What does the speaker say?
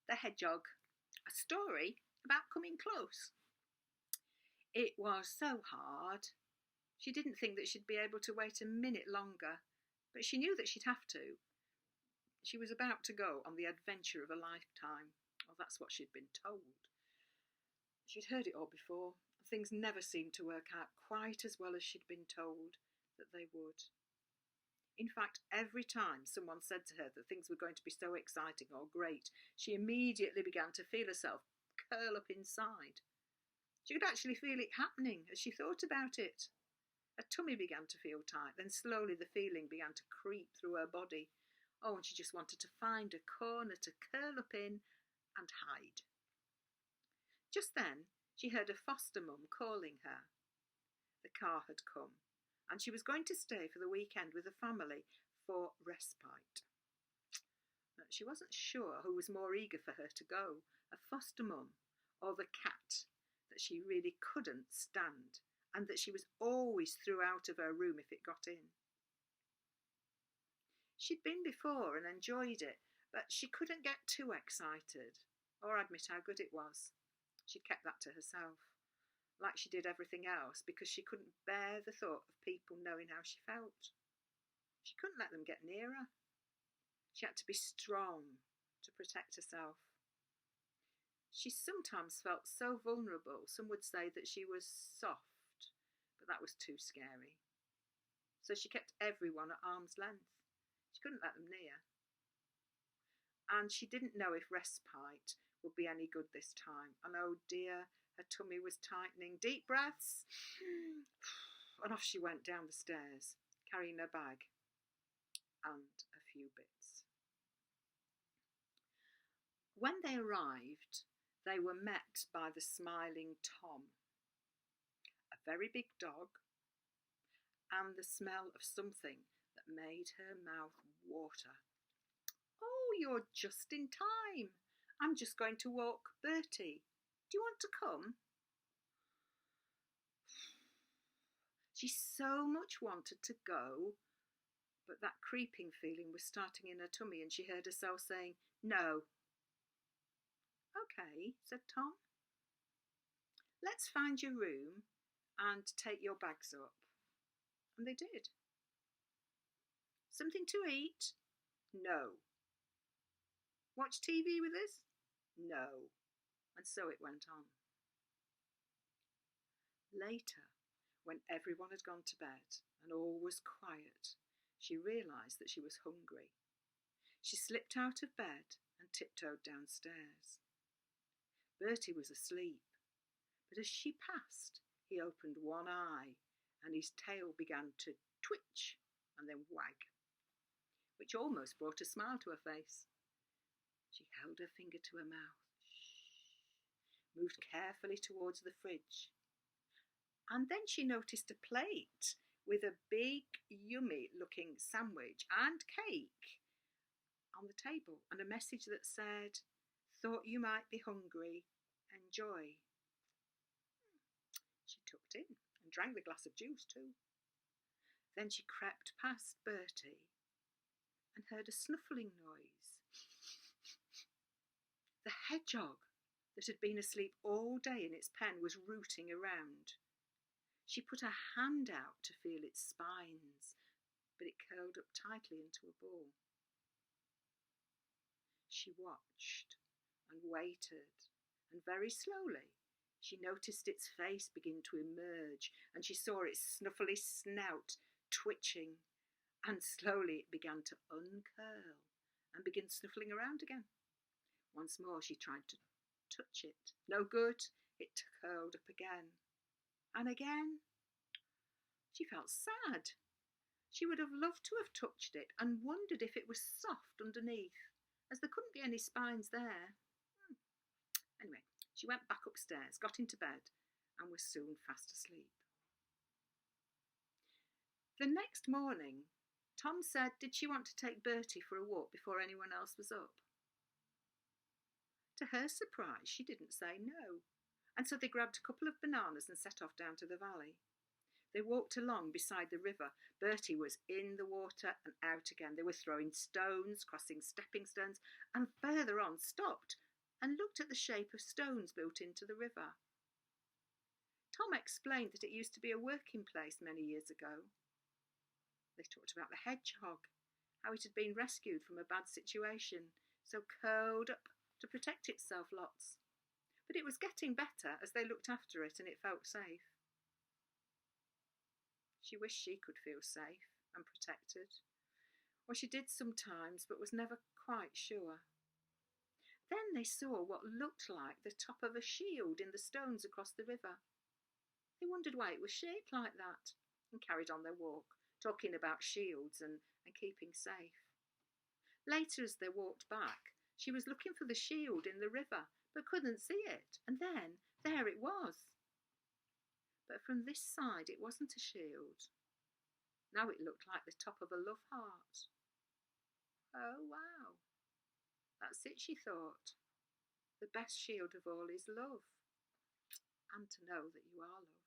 the Hedgehog, a story about coming close. It was so hard. She didn't think that she'd be able to wait a minute longer, but she knew that she'd have to. She was about to go on the adventure of a lifetime. Well, that's what she'd been told. She'd heard it all before. Things never seemed to work out quite as well as she'd been told that they would. In fact, every time someone said to her that things were going to be so exciting or great, she immediately began to feel herself curl up inside. She could actually feel it happening as she thought about it. Her tummy began to feel tight, then slowly the feeling began to creep through her body. Oh, and she just wanted to find a corner to curl up in and hide. Just then, she heard a foster mum calling her. The car had come, and she was going to stay for the weekend with the family for respite. She wasn't sure who was more eager for her to go, a foster mum or the cat that she really couldn't stand and that she was always threw out of her room if it got in. She'd been before and enjoyed it, but she couldn't get too excited or admit how good it was. She'd kept that to herself, like she did everything else, because she couldn't bear the thought of people knowing how she felt. She couldn't let them get near her. She had to be strong to protect herself. She sometimes felt so vulnerable, some would say that she was soft, but that was too scary. So she kept everyone at arm's length. She couldn't let them near. And she didn't know if respite would be any good this time. And oh dear, her tummy was tightening. Deep breaths. And off she went down the stairs, carrying her bag and a few bits. When they arrived, they were met by the smiling Tom, a very big dog, and the smell of something that made her mouth water. Oh, you're just in time. I'm just going to walk Bertie. Do you want to come? She so much wanted to go, but that creeping feeling was starting in her tummy and she heard herself saying, no. Okay, said Tom. Let's find your room and take your bags up. And they did. Something to eat? No. Watch TV with us? No. And so it went on. Later, when everyone had gone to bed and all was quiet, she realised that she was hungry. She slipped out of bed and tiptoed downstairs. Bertie was asleep, but as she passed, he opened one eye and his tail began to twitch and then wag, which almost brought a smile to her face. She held her finger to her mouth, moved carefully towards the fridge, and then she noticed a plate with a big, yummy-looking sandwich and cake on the table, and a message that said, "Thought you might be hungry. Enjoy." She tucked in and drank the glass of juice too. Then she crept past Bertie and heard a snuffling noise. The hedgehog that had been asleep all day in its pen was rooting around. She put her hand out to feel its spines, but it curled up tightly into a ball. She watched and waited, and very slowly she noticed its face begin to emerge, and she saw its snuffly snout twitching, and slowly it began to uncurl and begin snuffling around again. Once more she tried to touch it. No good. It curled up again. And again. She felt sad. She would have loved to have touched it and wondered if it was soft underneath, as there couldn't be any spines there. Anyway, she went back upstairs, got into bed, and was soon fast asleep. The next morning, Tom said, did she want to take Bertie for a walk before anyone else was up? To her surprise, she didn't say no, and so they grabbed a couple of bananas and set off down to the valley. They walked along beside the river. Bertie was in the water and out again. They were throwing stones, crossing stepping stones, and further on stopped, and looked at the shape of stones built into the river. Tom explained that it used to be a working place many years ago. They talked about the hedgehog, how it had been rescued from a bad situation, so curled up to protect itself lots. But it was getting better as they looked after it and it felt safe. She wished she could feel safe and protected. Or she did sometimes, but was never quite sure. Then they saw what looked like the top of a shield in the stones across the river. They wondered why it was shaped like that and carried on their walk, talking about shields and keeping safe. Later, as they walked back, she was looking for the shield in the river but couldn't see it, and then there it was. But from this side it wasn't a shield. Now it looked like the top of a love heart. Oh, wow. That's it, she thought. The best shield of all is love, and to know that you are loved.